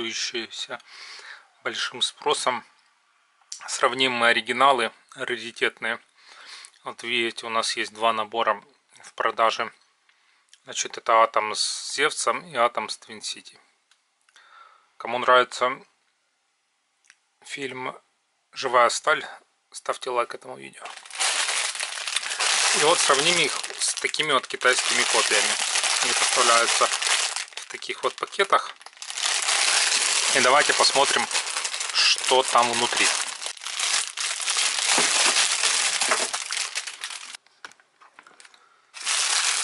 пользующиеся большим спросом. Сравним мы оригиналы раритетные. Вот видите, у нас есть два набора в продаже. Значит, это Атом с Зевсом и Атом с Твин Сити. Кому нравится фильм «Живая сталь», ставьте лайк этому видео. И вот сравним их с такими вот китайскими копиями. Они поставляются в таких вот пакетах. И давайте посмотрим, что там внутри.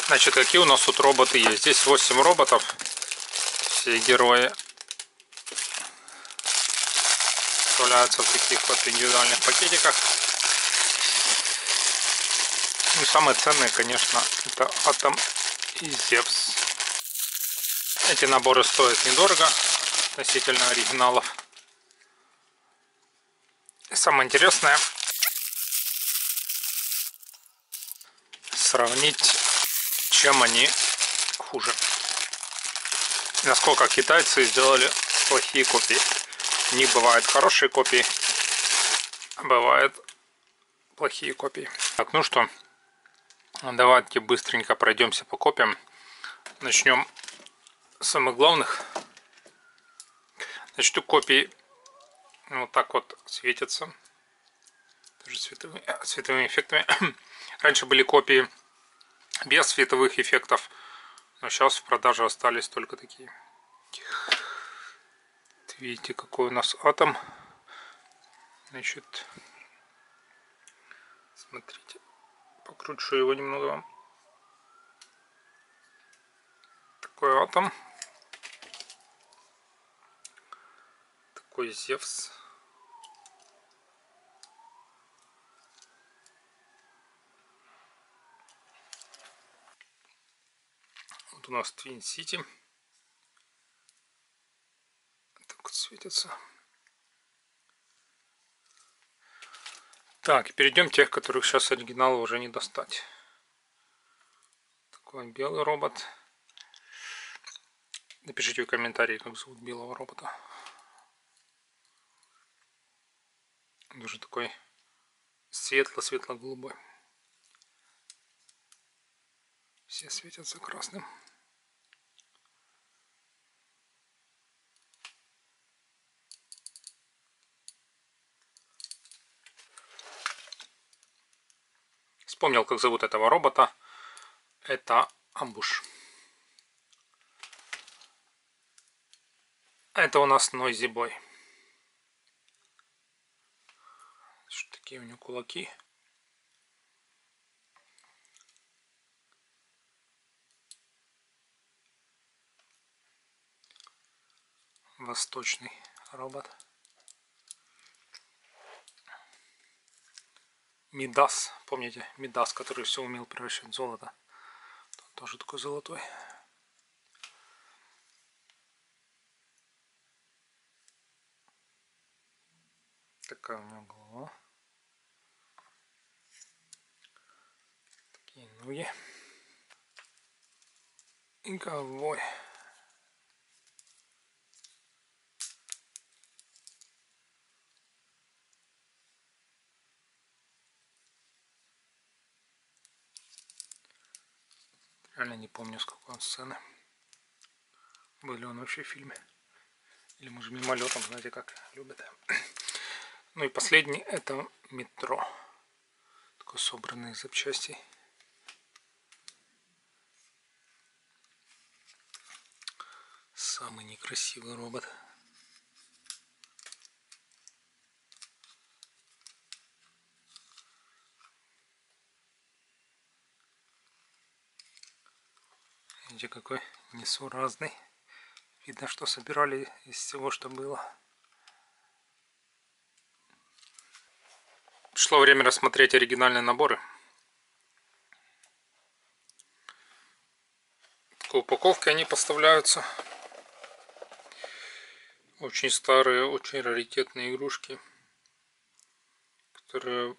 Значит, какие у нас тут роботы есть? Здесь 8 роботов. Все герои вставляются в таких вот индивидуальных пакетиках. И самое ценное, конечно, это Атом и Зевс. Эти наборы стоят недорого относительно оригиналов. И самое интересное сравнить, чем они хуже. Насколько китайцы сделали плохие копии. У них бывают хорошие копии, а бывают плохие копии. Так, ну что, давайте быстренько пройдемся по копиям. Начнем с самых главных. Значит, у копий вот так вот светятся. Тоже световыми эффектами. Раньше были копии без световых эффектов, но сейчас в продаже остались только такие. Видите, какой у нас атом. Значит, смотрите, покручу его немного вам. Такой атом. Такой Зевс. Вот у нас Твин Сити. Так вот светится. Так, и перейдем к тех, которых сейчас оригинала уже не достать. Такой белый робот. Напишите в комментарии, как зовут белого робота. Он уже такой светло-светло-голубой. Все светятся красным. Вспомнил, как зовут этого робота. Это Амбуш. Это у нас Noisy Boy. Такие у него кулаки. Восточный робот. Мидас. Помните Мидас, который все умел превращать в золото? Он тоже такой золотой. Такая у него голова. Такие ноги. И ковбой. Реально не помню, с какой он сцены. Был ли он вообще в фильме? Или может мимолетом, знаете, как любят. Ну и последний это метро. Такой собранный из запчастей. Самый некрасивый робот. Видите, какой несуразный. Видно, что собирали из всего, что было. Пришло время рассмотреть оригинальные наборы. В такой упаковке они поставляются. Очень старые, очень раритетные игрушки, которые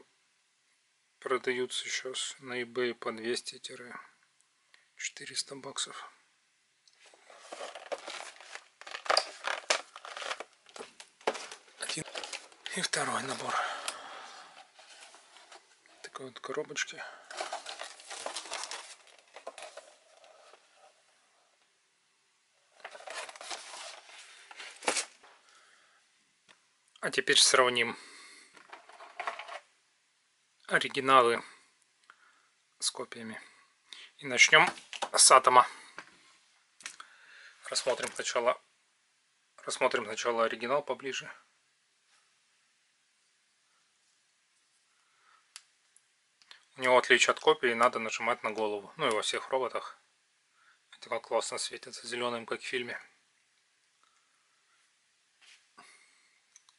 продаются сейчас на eBay по 200-400 баксов. один. И второй набор. Такой вот коробочки. А теперь сравним оригиналы с копиями. И начнем с атома. Рассмотрим сначала оригинал поближе. У него, в отличие от копии, надо нажимать на голову. Ну и во всех роботах. Это как классно светится зеленым, как в фильме.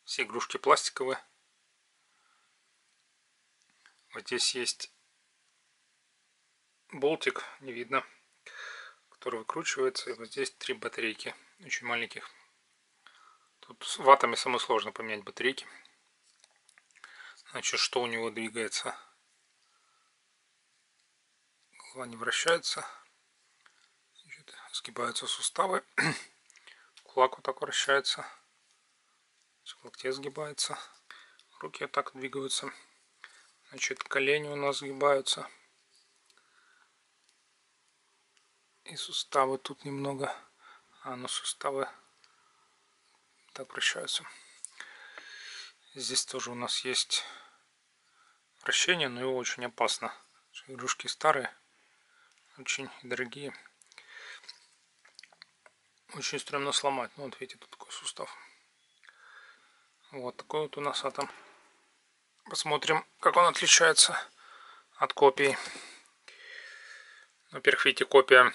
Все игрушки пластиковые. Вот здесь есть болтик, не видно, который выкручивается. И вот здесь 3 батарейки, очень маленьких. Тут с ватами самое сложно поменять батарейки. Значит, что у него двигается? Голова не вращается. Значит, сгибаются суставы. Кулак вот так вращается. В локте сгибается. Руки вот так двигаются. Значит, колени у нас сгибаются. И суставы тут немного. Но суставы так вращаются. Здесь тоже у нас есть вращение, но его очень опасно. Игрушки старые, очень дорогие. Очень стрёмно сломать. Ну вот видите, тут такой сустав. Вот такой вот у нас атом. Посмотрим, как он отличается от копии. Во-первых, видите, копия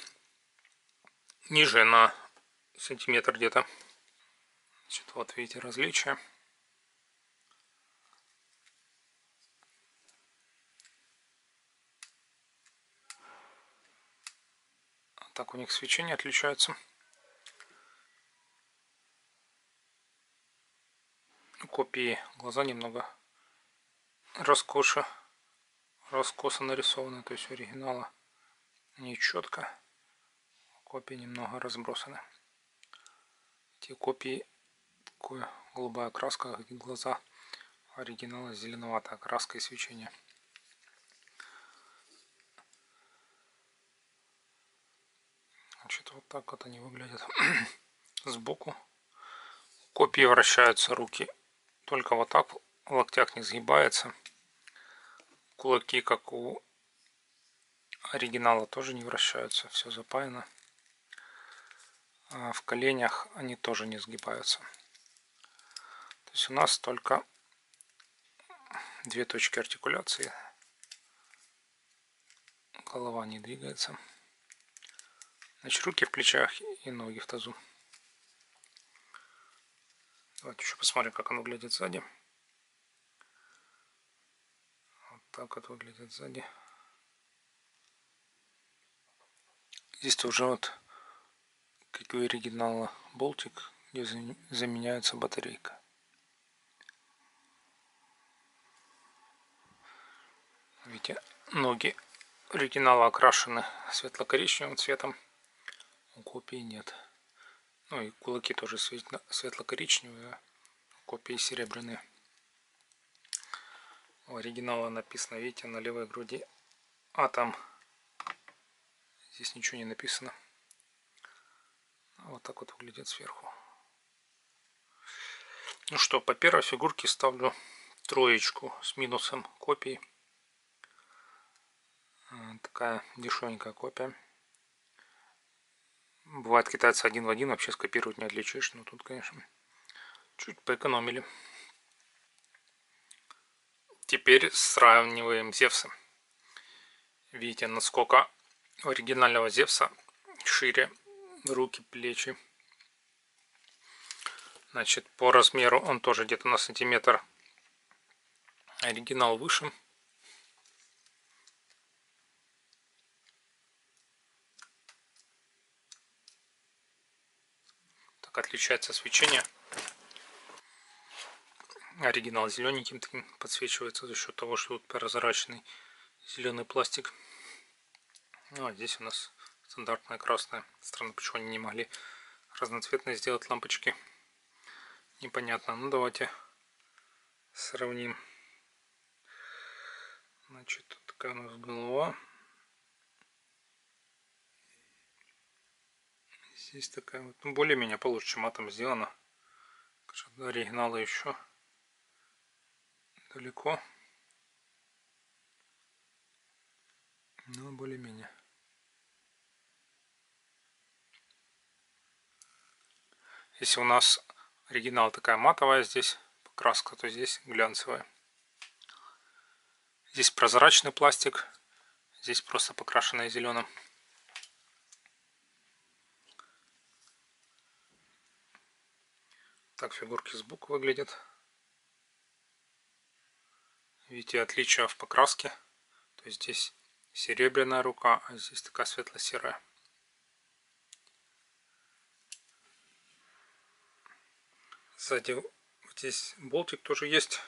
ниже на сантиметр где-то. Значит, вот видите различия. Так у них свечение отличается. У копии глаза немного раскосо нарисованы, то есть у оригинала не четко. Копии немного разбросаны. Эти копии такая голубая краска, где глаза, оригинала зеленоватая краска и свечение. Значит, вот так вот они выглядят сбоку. Копии вращаются руки только вот так, в локтях не сгибается. Кулаки, как у оригинала, тоже не вращаются, все запаяно. А в коленях они тоже не сгибаются. То есть у нас только 2 точки артикуляции. Голова не двигается. Значит, руки в плечах и ноги в тазу. Давайте еще посмотрим, как он выглядит сзади. Вот так вот выглядит сзади. Здесь тоже вот, как у оригинала, болтик, где заменяется батарейка. Видите, ноги оригинала окрашены светло-коричневым цветом, у копии нет. Ну и кулаки тоже светло-коричневые, а у копии серебряные. У оригинала написано, видите, на левой груди атом. Здесь ничего не написано. Вот так вот выглядит сверху. Ну что, по первой фигурке ставлю 3 с минусом копии. Такая дешевенькая копия. Бывает, китайцы один в один вообще скопировать не отличишь. Но тут, конечно, чуть поэкономили. Теперь сравниваем Зевса. Видите, насколько у оригинального Зевса шире руки, плечи. Значит, по размеру он тоже где-то на сантиметр. Оригинал выше. Так отличается свечение. Оригинал зелененьким таким подсвечивается за счет того, что тут прозрачный зеленый пластик. Ну а здесь у нас стандартная красная. Странно, почему они не могли разноцветные сделать лампочки. Непонятно. Ну давайте Сравним. Значит, вот такая у нас голова. Здесь такая вот, ну, более-менее получше, чем атом сделано. До оригинала еще далеко. Но более-менее. Если у нас оригинал такая матовая здесь покраска, то здесь глянцевая. Здесь прозрачный пластик, здесь просто покрашенная зеленым. Так фигурки сбоку выглядят. Видите отличия в покраске. То есть здесь серебряная рука, а здесь такая светло-серая. Сзади вот здесь болтик тоже есть.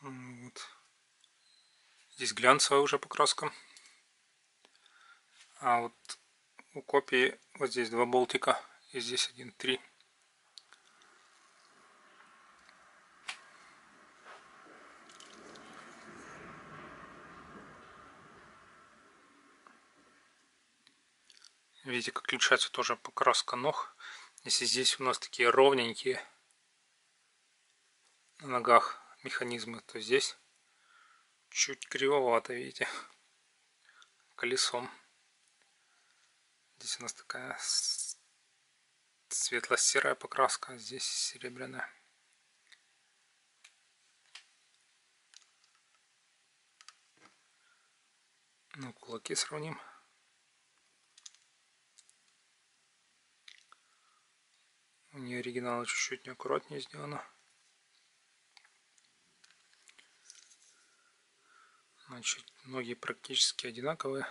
Вот. Здесь глянцевая уже покраска. А вот у копии вот здесь два болтика. И здесь один, три. Видите, как отличается тоже покраска ног. Если здесь у нас такие ровненькие на ногах механизмы, то здесь чуть кривовато, видите, колесом. Здесь у нас такая светло-серая покраска, а здесь серебряная. Ну, кулаки сравним. У нее оригинал чуть-чуть неаккуратнее сделано. Значит, ноги практически одинаковые.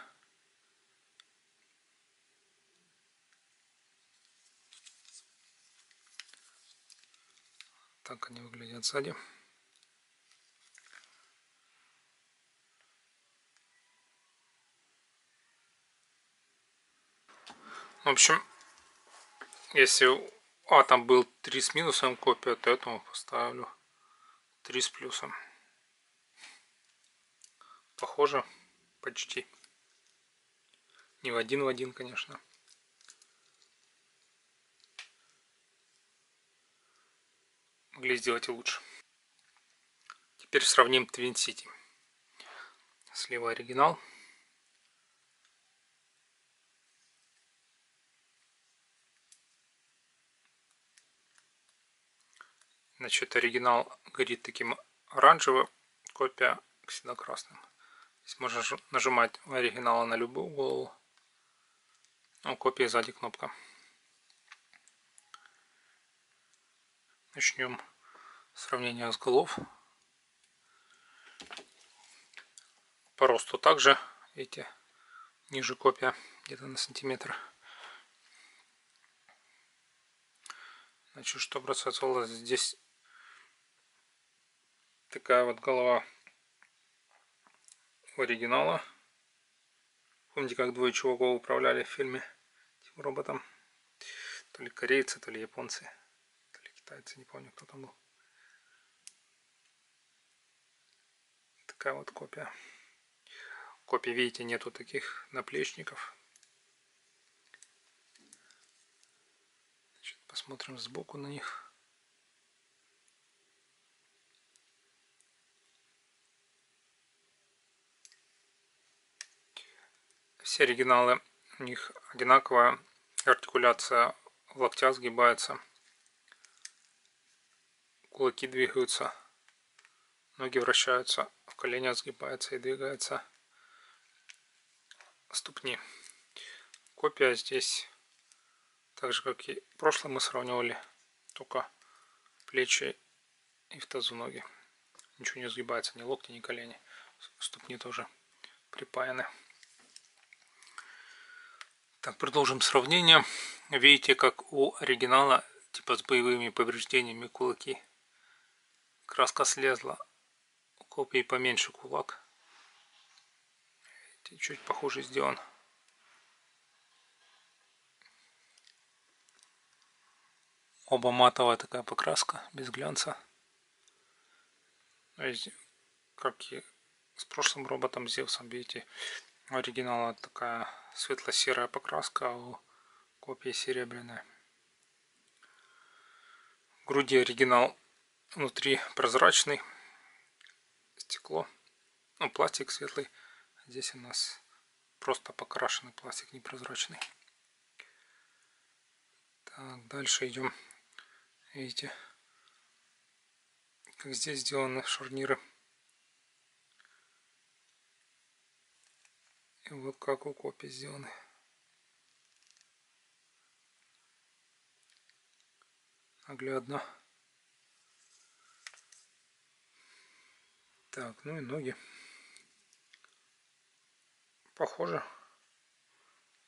Так они выглядят сзади. В общем, если атом был 3 с минусом копия, то этому поставлю 3 с плюсом. Похоже, почти. Не в один, конечно. Могли сделать и лучше. Теперь сравним Twin City. Слева оригинал. Значит, оригинал горит таким оранжевым, копия всегда красным. Здесь можно нажимать у оригинала на любую голову. У копии сзади кнопка. Начнем сравнение с голов. По росту также, видите, ниже копия, где-то на сантиметр. Значит, что бросается в глаза, здесь такая вот голова у оригинала. Помните, как двое чуваков управляли в фильме этим роботом? То ли корейцы, то ли японцы, то ли китайцы, не помню, кто там был. Такая вот копия. В копии, видите, нету таких наплечников. Значит, посмотрим сбоку на них. Все оригиналы, у них одинаковая артикуляция, в локтях сгибается, кулаки двигаются, ноги вращаются, в коленях сгибается и двигается ступни. Копия здесь, так же как и в прошлом мы сравнивали, только плечи и в тазу ноги. Ничего не сгибается, ни локти, ни колени. Ступни тоже припаяны. Так, продолжим сравнение. Видите, как у оригинала, типа с боевыми повреждениями, кулаки. Краска слезла. У копии поменьше кулак. Видите, чуть похуже сделан. Оба матовая такая покраска, без глянца. Как и с прошлым роботом Зевсом, видите, у оригинала такая светло-серая покраска, а у копии серебряная. В груди оригинал внутри прозрачный, стекло, ну пластик светлый. Здесь у нас просто покрашенный пластик, непрозрачный. Так, дальше идем. Видите, как здесь сделаны шарниры. И вот как у копий сделаны. Наглядно. Так, ну и ноги. Похоже.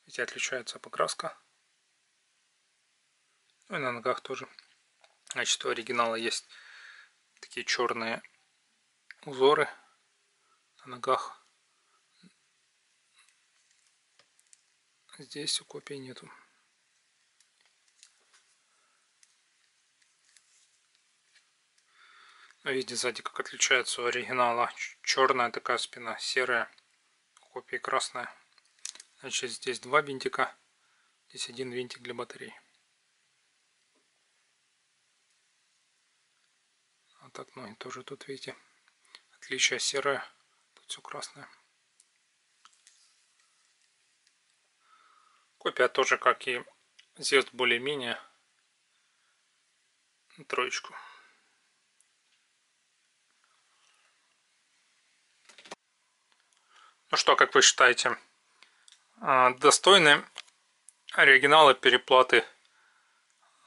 Видите, отличается покраска. Ну и на ногах тоже. Значит, у оригинала есть такие черные узоры на ногах. Здесь у копий нету. Видите, сзади как отличается у оригинала. Черная такая спина, серая. У копии красная. Значит, здесь два винтика. Здесь один винтик для батареи. А так ноги тоже тут, видите, отличие серое. Тут все красное. Копия тоже, как и Зевс, более-менее. Троечку. Ну что, как вы считаете, достойны оригиналы переплаты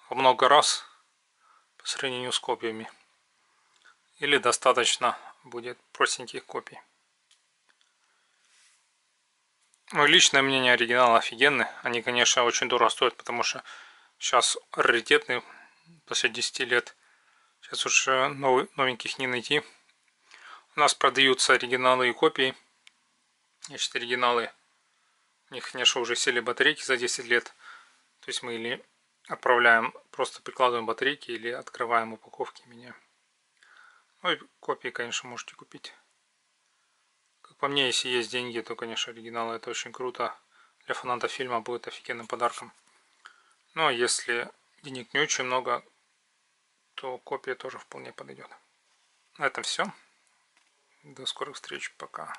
во много раз по сравнению с копиями? Или достаточно будет простеньких копий? Мое личное мнение, оригиналы офигенные. Они, конечно, очень дорого стоят, потому что сейчас раритетные после 10 лет. Сейчас уже новеньких не найти. У нас продаются оригиналы и копии. Значит, оригиналы, у них, конечно, уже сели батарейки за 10 лет. То есть мы или отправляем, просто прикладываем батарейки, или открываем упаковки, меняем. Ну и копии, конечно, можете купить. Как по мне, если есть деньги, то, конечно, оригиналы это очень круто. Для фанатов фильма будет офигенным подарком. Ну а если денег не очень много, то копия тоже вполне подойдет. На этом все. До скорых встреч. Пока.